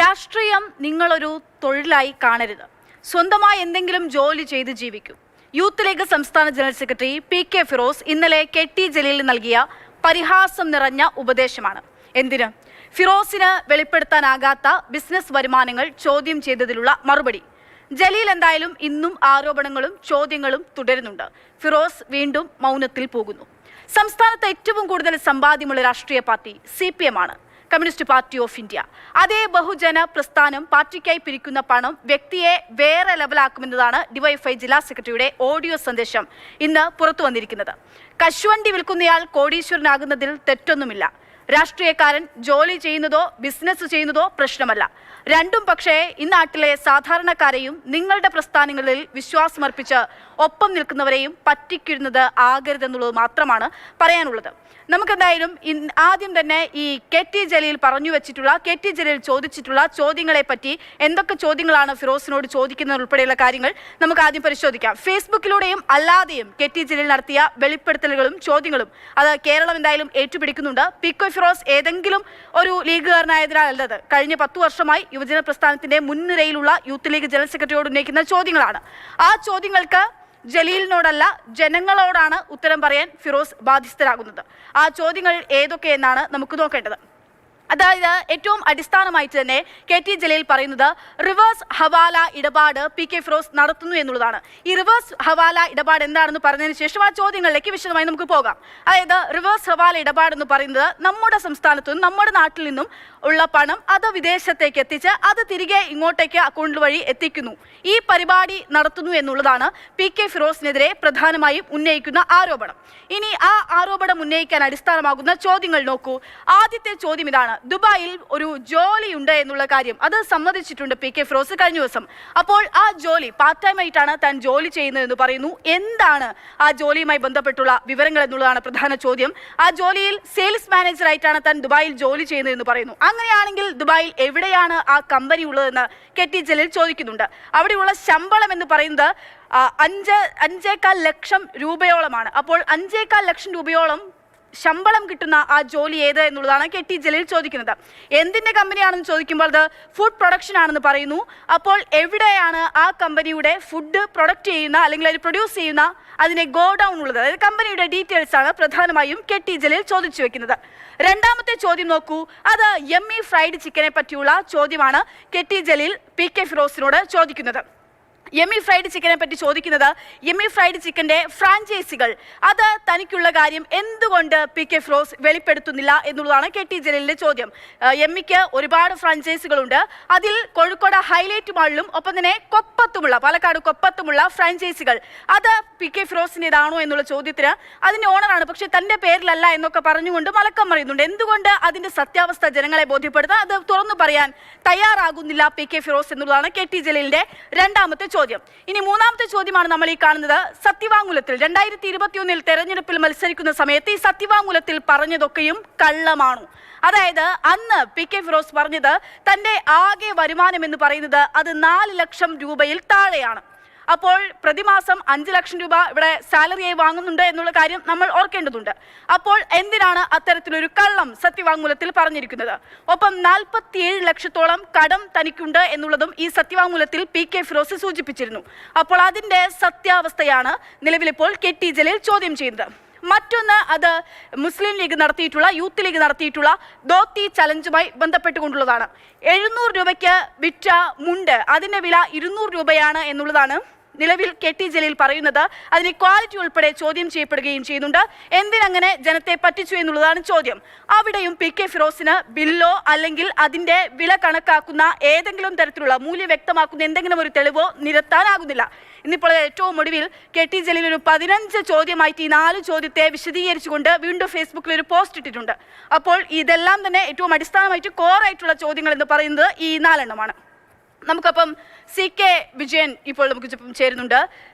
രാഷ്ട്രീയം നിങ്ങളൊരു തൊഴിലായി കാണരുത്. സ്വന്തമായി എന്തെങ്കിലും ജോലി ചെയ്ത് ജീവിക്കൂ. യൂത്ത് ലീഗ് സംസ്ഥാന ജനറൽ സെക്രട്ടറി പി.കെ. ഫിറോസ് ഇന്നലെ കെ.ടി. ജലീലിന് നൽകിയ പരിഹാസം നിറഞ്ഞ ഉപദേശമാണ്. എന്തിന്? ഫിറോസിന് വെളിപ്പെടുത്താനാകാത്ത ബിസിനസ് വരുമാനങ്ങൾ ചോദ്യം ചെയ്തതിലുള്ള മറുപടി. ജലീൽ എന്തായാലും ഇന്നും ആരോപണങ്ങളും ചോദ്യങ്ങളും തുടരുന്നുണ്ട്. ഫിറോസ് വീണ്ടും മൗനത്തിൽ പോകുന്നു. സംസ്ഥാനത്ത് ഏറ്റവും കൂടുതൽ സമ്പാദ്യമുള്ള രാഷ്ട്രീയ പാർട്ടി CPM ആണ്, കമ്മ്യൂണിസ്റ്റ് പാർട്ടി ഓഫ് ഇന്ത്യ. അതേ ബഹുജന പ്രസ്ഥാനം പാർട്ടിക്കായി പിരിക്കുന്ന പണം വ്യക്തിയെ വേറെ ലെവലാക്കുമെന്നതാണ് ഡിവൈഎഫ്ഐ ജില്ലാ സെക്രട്ടറിയുടെ ഓഡിയോ സന്ദേശം ഇന്ന് പുറത്തു വന്നിരിക്കുന്നത്. കശുവണ്ടി വിൽക്കുന്നയാൾ കോടീശ്വരനാകുന്നതിൽ തെറ്റൊന്നുമില്ല. രാഷ്ട്രീയക്കാരൻ ജോലി ചെയ്യുന്നതോ ബിസിനസ് ചെയ്യുന്നതോ പ്രശ്നമല്ല. രണ്ടും പക്ഷേ ഇന്നാട്ടിലെ സാധാരണക്കാരെയും നിങ്ങളുടെ പ്രസ്ഥാനങ്ങളിൽ വിശ്വാസമർപ്പിച്ച് ഒപ്പം നിൽക്കുന്നവരെയും പറ്റിക്കുന്നത് ആകരുതെന്നുള്ളത് മാത്രമാണ് പറയാനുള്ളത്. നമുക്കെന്തായാലും ആദ്യം തന്നെ ഈ കെ.ടി. ജലീൽ പറഞ്ഞു വെച്ചിട്ടുള്ള, കെ.ടി. ജലീൽ ചോദിച്ചിട്ടുള്ള ചോദ്യങ്ങളെ പറ്റി എന്തൊക്കെ ചോദ്യങ്ങളാണ് ഫിറോസിനോട് ചോദിക്കുന്നത് ഉൾപ്പെടെയുള്ള കാര്യങ്ങൾ നമുക്ക് ആദ്യം പരിശോധിക്കാം. ഫേസ്ബുക്കിലൂടെയും അല്ലാതെയും കെ.ടി. ജലീൽ നടത്തിയ വെളിപ്പെടുത്തലുകളും ചോദ്യങ്ങളും അത് കേരളം എന്തായാലും ഏറ്റുപിടിക്കുന്നുണ്ട്. പി.കെ. ഫിറോസ് ഏതെങ്കിലും ഒരു ലീഗുകാരനായതിനാലല്ലത്. കഴിഞ്ഞ 10 വർഷമായി യുവജന പ്രസ്ഥാനത്തിന്റെ മുൻനിരയിലുള്ള യൂത്ത് ലീഗ് ജനറൽ സെക്രട്ടറിയോട് ഉന്നയിക്കുന്ന ചോദ്യങ്ങളാണ്. ആ ചോദ്യങ്ങൾക്ക് ജലീലിനോടല്ല, ജനങ്ങളോടാണ് ഉത്തരം പറയാൻ ഫിറോസ് ബാധ്യസ്ഥരാകുന്നത്. ആ ചോദ്യങ്ങൾ ഏതൊക്കെയെന്നാണ് നമുക്ക് നോക്കേണ്ടത്. അതായത് ഏറ്റവും അടിസ്ഥാനമായിട്ട് തന്നെ കെ.ടി. ജലീൽ പറയുന്നത് റിവേഴ്സ് ഹവാല ഇടപാട് പി.കെ. ഫിറോസ് നടത്തുന്നു എന്നുള്ളതാണ്. ഈ റിവേഴ്സ് ഹവാല ഇടപാട് എന്താണെന്ന് പറഞ്ഞതിന് ശേഷം ആ ചോദ്യങ്ങളിലേക്ക് വിശദമായി നമുക്ക് പോകാം. അതായത് റിവേഴ്സ് ഹവാല ഇടപാടെന്ന് പറയുന്നത് നമ്മുടെ സംസ്ഥാനത്തു നിന്നും നമ്മുടെ നാട്ടിൽ നിന്നും ഉള്ള പണം അത് വിദേശത്തേക്ക് എത്തിച്ച് അത് തിരികെ ഇങ്ങോട്ടേക്ക് അക്കൗണ്ട് വഴി എത്തിക്കുന്നു. ഈ പരിപാടി നടത്തുന്നു എന്നുള്ളതാണ് പി.കെ. ഫിറോസിനെതിരെ പ്രധാനമായും ഉന്നയിക്കുന്ന ആരോപണം. ഇനി ആ ആരോപണം ഉന്നയിക്കാൻ അടിസ്ഥാനമാകുന്ന ചോദ്യങ്ങൾ നോക്കൂ. ആദ്യത്തെ ചോദ്യം ഇതാണ്: ദുബായിൽ ഒരു ജോലിയുണ്ട് എന്നുള്ള കാര്യം അത് സമ്മതിച്ചിട്ടുണ്ട് പി.കെ. ഫിറോസ് കഴിഞ്ഞ ദിവസം. അപ്പോൾ ആ ജോലി പാർട്ട് ടൈം ആയിട്ടാണ് താൻ ജോലി ചെയ്യുന്നതെന്ന് പറയുന്നു. എന്താണ് ആ ജോലിയുമായി ബന്ധപ്പെട്ടുള്ള വിവരങ്ങൾ എന്നുള്ളതാണ് പ്രധാന ചോദ്യം. ആ ജോലിയിൽ സെയിൽസ് മാനേജർ ആയിട്ടാണ് താൻ ദുബായിൽ ജോലി ചെയ്യുന്നതെന്ന് പറയുന്നു. അങ്ങനെയാണെങ്കിൽ ദുബായിൽ എവിടെയാണ് ആ കമ്പനി ഉള്ളതെന്ന് കെ.ടി. ജലീൽ ചോദിക്കുന്നുണ്ട്. അവിടെയുള്ള ശമ്പളം എന്ന് പറയുന്നത് 5.25 ലക്ഷം രൂപയോളമാണ്. അപ്പോൾ 5.25 ലക്ഷം രൂപയോളം ശമ്പളം കിട്ടുന്ന ആ ജോലി ഏത് എന്നുള്ളതാണ് കെ.ടി. ജലീൽ ചോദിക്കുന്നത്. എന്തിൻ്റെ കമ്പനിയാണെന്ന് ചോദിക്കുമ്പോൾ അത് ഫുഡ് പ്രൊഡക്ഷൻ ആണെന്ന് പറയുന്നു. അപ്പോൾ എവിടെയാണ് ആ കമ്പനിയുടെ ഫുഡ് പ്രൊഡക്റ്റ് ചെയ്യുന്ന അല്ലെങ്കിൽ അത് പ്രൊഡ്യൂസ് ചെയ്യുന്ന അതിനെ ഗോഡൗൺ ഉള്ളത്? അതായത് കമ്പനിയുടെ ഡീറ്റെയിൽസ് ആണ് പ്രധാനമായും കെ.ടി. ജലീൽ ചോദിച്ചു വെക്കുന്നത്. രണ്ടാമത്തെ ചോദ്യം നോക്കൂ. അത് യമ്മി ഫ്രൈഡ് ചിക്കനെ പറ്റിയുള്ള ചോദ്യമാണ് കെ.ടി. ജലീൽ പി.കെ. ഫിറോസിനോട് ചോദിക്കുന്നത്. യമ്മി ഫ്രൈഡ് ചിക്കനെ പറ്റി ചോദിക്കുന്നത് യമ്മി ഫ്രൈഡ് ചിക്കൻ്റെ ഫ്രാഞ്ചൈസികൾ അത് തനിക്കുള്ള കാര്യം എന്തുകൊണ്ട് പി.കെ. ഫിറോസ് വെളിപ്പെടുത്തുന്നില്ല എന്നുള്ളതാണ് കെ.ടി. ജലീലിൻ്റെ ചോദ്യം. യമ്മിക്ക് ഒരുപാട് ഫ്രാഞ്ചൈസികളുണ്ട്. അതിൽ കോഴിക്കോട് ഹൈലൈറ്റ് മാളിലും ഒപ്പം തന്നെ കൊപ്പത്തുമുള്ള, പാലക്കാട് കൊപ്പത്തുമുള്ള ഫ്രാഞ്ചൈസികൾ അത് പി.കെ. ഫിറോസിൻ്റെതാണോ എന്നുള്ള ചോദ്യത്തിന് അതിൻ്റെ ഓണറാണ്, പക്ഷേ തൻ്റെ പേരിലല്ല എന്നൊക്കെ പറഞ്ഞുകൊണ്ട് മലക്കം പറയുന്നുണ്ട്. എന്തുകൊണ്ട് അതിൻ്റെ സത്യാവസ്ഥ ജനങ്ങളെ ബോധ്യപ്പെടുത്താൻ അത് തുറന്നു പറയാൻ തയ്യാറാകുന്നില്ല പി.കെ. ഫിറോസ് എന്നുള്ളതാണ് കെ.ടി. ജലീലിൻ്റെ രണ്ടാമത്തെ ചോദ്യം. ഇനി മൂന്നാമത്തെ ചോദ്യമാണ് നമ്മൾ ഈ കാണുന്നത്. സത്യവാങ്മൂലത്തിൽ 2021 തെരഞ്ഞെടുപ്പിൽ മത്സരിക്കുന്ന സമയത്ത് ഈ സത്യവാങ്മൂലത്തിൽ പറഞ്ഞതൊക്കെയും കള്ളമാണു. അതായത് അന്ന് പി.കെ. ഫിറോസ് പറഞ്ഞത് തൻ്റെ ആകെ വരുമാനം എന്ന് പറയുന്നത് അത് 4 ലക്ഷം രൂപയിൽ താഴെയാണ്. അപ്പോൾ പ്രതിമാസം 5 ലക്ഷം രൂപ ഇവിടെ സാലറിയായി വാങ്ങുന്നുണ്ട് എന്നുള്ള കാര്യം നമ്മൾ ഓർക്കേണ്ടതുണ്ട്. അപ്പോൾ എന്തിനാണ് അത്തരത്തിലൊരു കള്ളം സത്യവാങ്മൂലത്തിൽ പറഞ്ഞിരിക്കുന്നത്? ഒപ്പം 47 ലക്ഷത്തോളം കടം തനിക്കുണ്ട് എന്നുള്ളതും ഈ സത്യവാങ്മൂലത്തിൽ പി.കെ. ഫിറോസ് സൂചിപ്പിച്ചിരുന്നു. അപ്പോൾ അതിൻ്റെ സത്യാവസ്ഥയാണ് നിലവിലിപ്പോൾ കെ.ടി. ജലീൽ ചോദ്യം ചെയ്യുന്നത്. മറ്റൊന്ന് അത് മുസ്ലിം ലീഗ് നടത്തിയിട്ടുള്ള, യൂത്ത് ലീഗ് നടത്തിയിട്ടുള്ള ധോത്തി ചലഞ്ചുമായി ബന്ധപ്പെട്ടുകൊണ്ടുള്ളതാണ്. 700 രൂപയ്ക്ക് വിറ്റ മുണ്ട് അതിൻ്റെ വില 200 രൂപയാണ് എന്നുള്ളതാണ് നിലവിൽ കെ.ടി. ജലീൽ പറയുന്നത്. അതിന് ക്വാളിറ്റി ഉൾപ്പെടെ ചോദ്യം ചെയ്യപ്പെടുകയും ചെയ്യുന്നുണ്ട്. എന്തിനങ്ങനെ ജനത്തെ പറ്റിച്ചു എന്നുള്ളതാണ് ചോദ്യം. അവിടെയും പി.കെ. ഫിറോസിന് ബില്ലോ അല്ലെങ്കിൽ അതിൻ്റെ വില കണക്കാക്കുന്ന ഏതെങ്കിലും തരത്തിലുള്ള മൂല്യം വ്യക്തമാക്കുന്ന എന്തെങ്കിലും ഒരു തെളിവോ നിരത്താനാകുന്നില്ല. ഇന്നിപ്പോൾ ഏറ്റവും ഒടുവിൽ കെ.ടി. ജലീൽ ഒരു 15 ചോദ്യമായിട്ട് ഈ 4 ചോദ്യത്തെ വിശദീകരിച്ചുകൊണ്ട് വീണ്ടും ഫേസ്ബുക്കിൽ ഒരു പോസ്റ്റ് ഇട്ടിട്ടുണ്ട്. അപ്പോൾ ഇതെല്ലാം തന്നെ ഏറ്റവും അടിസ്ഥാനമായിട്ട് കോറായിട്ടുള്ള ചോദ്യങ്ങൾ എന്ന് പറയുന്നത് ഈ 4 എണ്ണമാണ്. നമുക്കപ്പം സി.കെ. വിജയൻ ഇപ്പോൾ നമുക്ക് ചേരുന്നുണ്ട്.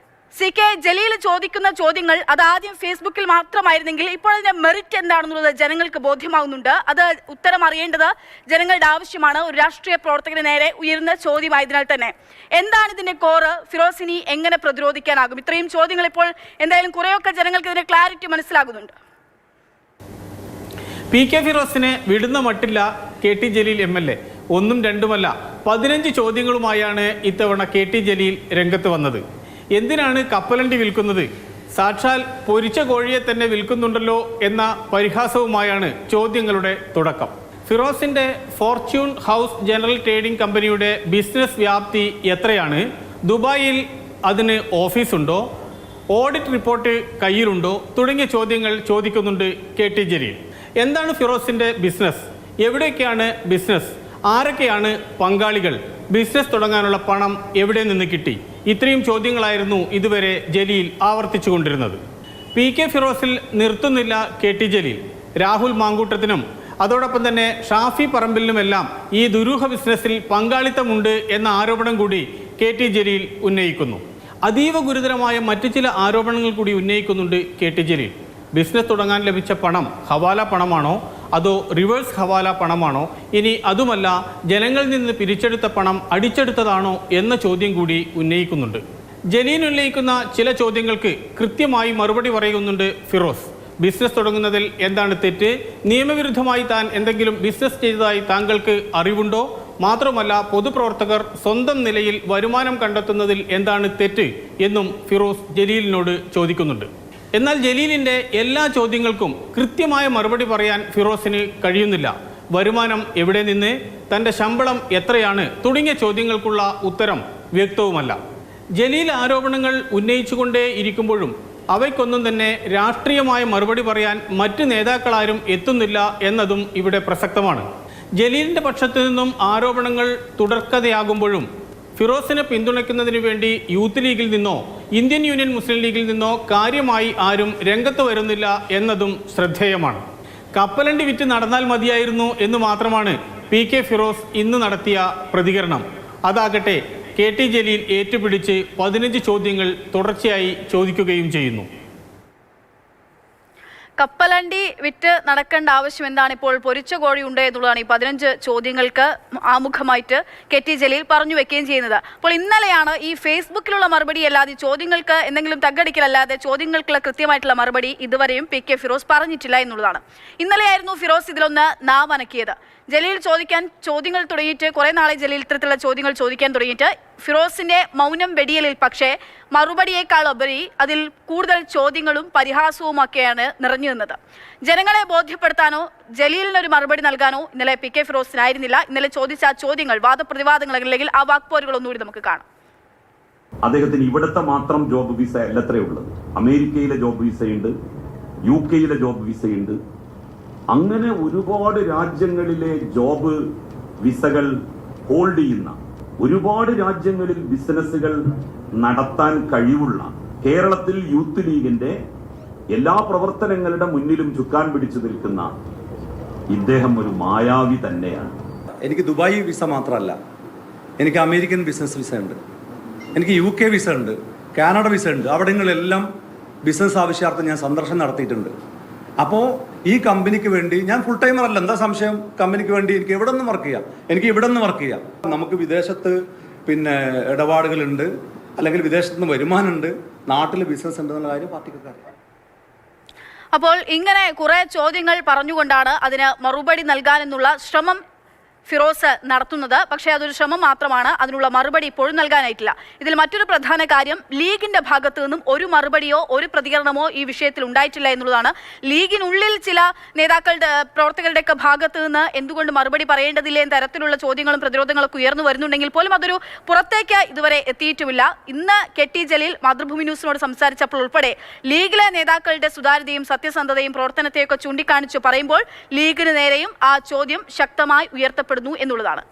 സി.കെ. ജലീൽ ചോദിക്കുന്ന ചോദ്യങ്ങൾ അതാദ്യം ഫേസ്ബുക്കിൽ മാത്രമായിരുന്നെങ്കിൽ ഇപ്പോൾ അതിൻ്റെ മെറിറ്റ് എന്താണെന്നുള്ളത് ജനങ്ങൾക്ക് ബോധ്യമാകുന്നുണ്ട്. അത് ഉത്തരം അറിയേണ്ടത് ജനങ്ങളുടെ ആവശ്യമാണ്. ഒരു രാഷ്ട്രീയ പ്രവർത്തകന് നേരെ ഉയർന്ന ചോദ്യമായതിനാൽ തന്നെ എന്താണ് ഇതിൻ്റെ കോറ്? ഫിറോസിനി എങ്ങനെ പ്രതിരോധിക്കാനാകും? ഇത്രയും ചോദ്യങ്ങൾ ഇപ്പോൾ എന്തായാലും കുറേയൊക്കെ ജനങ്ങൾക്ക് ഇതിൻ്റെ ക്ലാരിറ്റി മനസ്സിലാകുന്നുണ്ട്. പി.കെ. ഫിറോസിനെ വിടുന്ന മട്ടില്ല കെ.ടി. ജലീൽ MLA. ഒന്നും രണ്ടുമല്ല 15 ചോദ്യങ്ങളുമായാണ് ഇത്തവണ KT ജലീൽ രംഗത്ത് വന്നത്. എന്തിനാണ് കപ്പലണ്ടി വിൽക്കുന്നത്? സാക്ഷാൽ പൊരിച്ച കോഴിയെ തന്നെ വിൽക്കുന്നുണ്ടല്ലോ എന്ന പരിഹാസവുമായാണ് ചോദ്യങ്ങളുടെ തുടക്കം. ഫിറോസിന്റെ ഫോർച്യൂൺ ഹൗസ് ജനറൽ ട്രേഡിംഗ് കമ്പനിയുടെ ബിസിനസ് വ്യാപ്തി എത്രയാണ്? ദുബായിൽ അതിന് ഓഫീസുണ്ടോ? Audit report കയ്യിലുണ്ടോ? തുടങ്ങിയ ചോദ്യങ്ങൾ ചോദിക്കുന്നുണ്ട് KT ജലീൽ. എന്താണ് ഫിറോസിന്റെ ബിസിനസ്? എവിടേക്കാണ് ബിസിനസ്? ആരൊക്കെയാണ് പങ്കാളികൾ? ബിസിനസ് തുടങ്ങാനുള്ള പണം എവിടെ നിന്ന് കിട്ടി? ഇത്രയും ചോദ്യങ്ങളായിരുന്നു ഇതുവരെ ജലീൽ ആവർത്തിച്ചുകൊണ്ടിരുന്നത്. PK ഫിറോസിൽ നിർത്തുന്നില്ല KT ജലീൽ. രാഹുൽ മാങ്കൂട്ടത്തിനും അതോടൊപ്പം തന്നെ ഷാഫി പറമ്പിലിനുമെല്ലാം ഈ ദുരൂഹ ബിസിനസ്സിൽ പങ്കാളിത്തമുണ്ട് എന്ന ആരോപണം കൂടി KT ജലീൽ ഉന്നയിക്കുന്നു. അതീവ ഗുരുതരമായ മറ്റു ചില ആരോപണങ്ങൾ കൂടി ഉന്നയിക്കുന്നുണ്ട് KT ജലീൽ. ബിസിനസ് തുടങ്ങാൻ ലഭിച്ച പണം ഹവാല പണമാണോ അതോ റിവേഴ്സ് ഹവാല പണമാണോ? ഇനി അതുമല്ല, ജനങ്ങളിൽ നിന്ന് പിരിച്ചെടുത്ത പണം അടിച്ചെടുത്തതാണോ എന്ന ചോദ്യം കൂടി ഉന്നയിക്കുന്നുണ്ട്. ജലീൽ ഉന്നയിക്കുന്ന ചില ചോദ്യങ്ങൾക്ക് കൃത്യമായി മറുപടി പറയുന്നുണ്ട് ഫിറോസ്. ബിസിനസ് തുടങ്ങുന്നതിൽ എന്താണ് തെറ്റ്? നിയമവിരുദ്ധമായി താൻ എന്തെങ്കിലും ബിസിനസ് ചെയ്തതായി താങ്കൾക്ക് അറിവുണ്ടോ? മാത്രമല്ല, പൊതുപ്രവർത്തകർ സ്വന്തം നിലയിൽ വരുമാനം കണ്ടെത്തുന്നതിൽ എന്താണ് തെറ്റ് എന്നും ഫിറോസ് ജലീലിനോട് ചോദിക്കുന്നുണ്ട്. എന്നാൽ ജലീലിൻ്റെ എല്ലാ ചോദ്യങ്ങൾക്കും കൃത്യമായ മറുപടി പറയാൻ ഫിറോസിന് കഴിയുന്നില്ല. വരുമാനം എവിടെ നിന്ന്, തൻ്റെ ശമ്പളം എത്രയാണ് തുടങ്ങിയ ചോദ്യങ്ങൾക്കുള്ള ഉത്തരം വ്യക്തവുമല്ല. ജലീൽ ആരോപണങ്ങൾ ഉന്നയിച്ചുകൊണ്ടേ ഇരിക്കുമ്പോഴും അവയ്ക്കൊന്നും തന്നെ രാഷ്ട്രീയമായ മറുപടി പറയാൻ മറ്റ് നേതാക്കളാരും എത്തുന്നില്ല എന്നതും ഇവിടെ പ്രസക്തമാണ്. ജലീലിൻ്റെ പക്ഷത്തു നിന്നും ആരോപണങ്ങൾ തുടർക്കഥയാകുമ്പോഴും ഫിറോസിനെ പിന്തുണയ്ക്കുന്നതിന് വേണ്ടി യൂത്ത് ലീഗിൽ നിന്നോ ഇന്ത്യൻ യൂണിയൻ മുസ്ലിം ലീഗിൽ നിന്നോ കാര്യമായി ആരും രംഗത്ത് വരുന്നില്ല എന്നതും ശ്രദ്ധേയമാണ്. കപ്പലണ്ടി വിറ്റ് നടന്നാൽ മതിയായിരുന്നു എന്ന് മാത്രമാണ് PK ഫിറോസ് ഇന്ന് നടത്തിയ പ്രതികരണം. അതാകട്ടെ KT ജലീൽ ഏറ്റുപിടിച്ച് 15 ചോദ്യങ്ങൾ തുടർച്ചയായി ചോദിക്കുകയും ചെയ്യുന്നു. കപ്പലണ്ടി വിറ്റ് നടക്കേണ്ട ആവശ്യം എന്താണ്? ഇപ്പോൾ പൊരിച്ച കോഴി ഉണ്ട് എന്നുള്ളതാണ് ഈ 15 ചോദ്യങ്ങൾക്ക് ആമുഖമായിട്ട് KT ജലീൽ പറഞ്ഞു വെക്കുകയും ചെയ്യുന്നത്. അപ്പോൾ ഇന്നലെയാണ് ഈ ഫേസ്ബുക്കിലുള്ള മറുപടി അല്ലാതെ ചോദ്യങ്ങൾക്ക് എന്തെങ്കിലും തగ్గടിക്കലല്ലാതെ ചോദ്യങ്ങൾക്കുള്ള കൃത്യമായിട്ടുള്ള മറുപടി ഇതുവരെയും PK ഫിറോസ് പറഞ്ഞിട്ടില്ല എന്നുള്ളതാണ്. ഇന്നലെയായിരുന്നു ഫിറോസ് ഇതിലൊന്ന് നാവനക്കിയത്. ജലീൽ ചോദ്യങ്ങൾ തുടങ്ങിയിട്ട് കുറേ നാളെ ജലീൽ ഇത്തരത്തിലുള്ള ചോദ്യങ്ങൾ ചോദിക്കാൻ തുടങ്ങിയിട്ട് ഫിറോസിന്റെ മൗനം വെടിയലിൽ പക്ഷേ മറുപടിയേക്കാൾ ഉപരി അതിൽ കൂടുതൽ ചോദ്യങ്ങളും പരിഹാസവുമൊക്കെയാണ് നിറഞ്ഞു നിന്നത്. ജനങ്ങളെ ബോധ്യപ്പെടുത്താനോ ജലീലിനൊരു മറുപടി നൽകാനോ ഇന്നലെ PK ഫിറോസിനായിരുന്നില്ല. ഇന്നലെ ചോദിച്ച ആ ചോദ്യങ്ങൾ, വാദപ്രതിവാദങ്ങൾ അല്ലെങ്കിൽ ആ വാക്പോരുകളൊന്നുകൂടി നമുക്ക് കാണാം. അദ്ദേഹത്തിന് ഇവിടുത്തെ മാത്രം ജോബ് വിസ അല്ലത്രേ ഉള്ളത്. അമേരിക്കയിലെ ജോബ് വിസയുണ്ട്, UK ജോബ് വിസയുണ്ട്. അങ്ങനെ ഒരുപാട് രാജ്യങ്ങളിലെ ജോബ് വിസകൾ ഹോൾഡ് ചെയ്യുന്ന, ഒരുപാട് രാജ്യങ്ങളിൽ ബിസിനസ്സുകൾ നടത്താൻ കഴിവുള്ള, കേരളത്തിൽ യൂത്ത് ലീഗിന്റെ എല്ലാ പ്രവർത്തനങ്ങളുടെ മുന്നിലും ചുക്കാൻ പിടിച്ചു നിൽക്കുന്ന ഇദ്ദേഹം ഒരു മായാവി തന്നെയാണ്. എനിക്ക് ദുബായ് വിസ മാത്രമല്ല, എനിക്ക് അമേരിക്കൻ ബിസിനസ് വിസ ഉണ്ട്, എനിക്ക് UK വിസ ഉണ്ട്, കാനഡ വിസ ഉണ്ട്. അവിടങ്ങളിലെല്ലാം ബിസിനസ് ആവശ്യാർത്ഥം ഞാൻ സന്ദർശനം നടത്തിയിട്ടുണ്ട്. അപ്പോൾ ഈ കമ്പനിക്ക് വേണ്ടി ഞാൻ ഫുൾ ടൈമർ അല്ല, എന്താ സംശയം? കമ്പനിക്ക് വേണ്ടി എനിക്ക് എവിടെ നിന്ന് വർക്ക് ചെയ്യാം, എനിക്ക് ഇവിടെ നിന്ന് വർക്ക് ചെയ്യാം. നമുക്ക് വിദേശത്ത് ഇടപാടുകളുണ്ട്, അല്ലെങ്കിൽ വിദേശത്ത് നിന്ന് വരുമാനമുണ്ട്, നാട്ടിൽ ബിസിനസ് ഉണ്ടെന്നുള്ള കാര്യം പാർട്ടിക്കാർ. അപ്പോൾ ഇങ്ങനെ കുറെ ചോദ്യങ്ങൾ പറഞ്ഞുകൊണ്ടാണ് അതിന് മറുപടി നൽകാനെന്നുള്ള ശ്രമം ഫിറോസ് നടത്തുന്നത്. പക്ഷേ അതൊരു ശ്രമം മാത്രമാണ്, അതിനുള്ള മറുപടി ഇപ്പോഴും നൽകാനായിട്ടില്ല. ഇതിൽ മറ്റൊരു പ്രധാന കാര്യം, ലീഗിന്റെ ഭാഗത്തു നിന്നും ഒരു മറുപടിയോ ഒരു പ്രതികരണമോ ഈ വിഷയത്തിൽ ഉണ്ടായിട്ടില്ല എന്നുള്ളതാണ്. ലീഗിനുള്ളിൽ ചില നേതാക്കളുടെ പ്രവർത്തകരുടെയൊക്കെ ഭാഗത്ത് നിന്ന് എന്തുകൊണ്ട് മറുപടി പറയേണ്ടതില്ലേ എന്ന തരത്തിലുള്ള ചോദ്യങ്ങളും പ്രതിരോധങ്ങളൊക്കെ ഉയർന്നു വരുന്നുണ്ടെങ്കിൽ പോലും അതൊരു പുറത്തേക്ക് ഇതുവരെ എത്തിയിട്ടുമില്ല. ഇന്ന് KT ജലീൽ മാതൃഭൂമി ന്യൂസിനോട് സംസാരിച്ചപ്പോൾ ഉൾപ്പെടെ ലീഗിലെ നേതാക്കളുടെ സുതാര്യതയും സത്യസന്ധതയും പ്രവർത്തനത്തെയൊക്കെ ചൂണ്ടിക്കാണിച്ചു പറയുമ്പോൾ ലീഗിന് നേരെയും ആ ചോദ്യം ശക്തമായി ഉയർത്തപ്പെടുന്നു എന്നുള്ളതാണ്.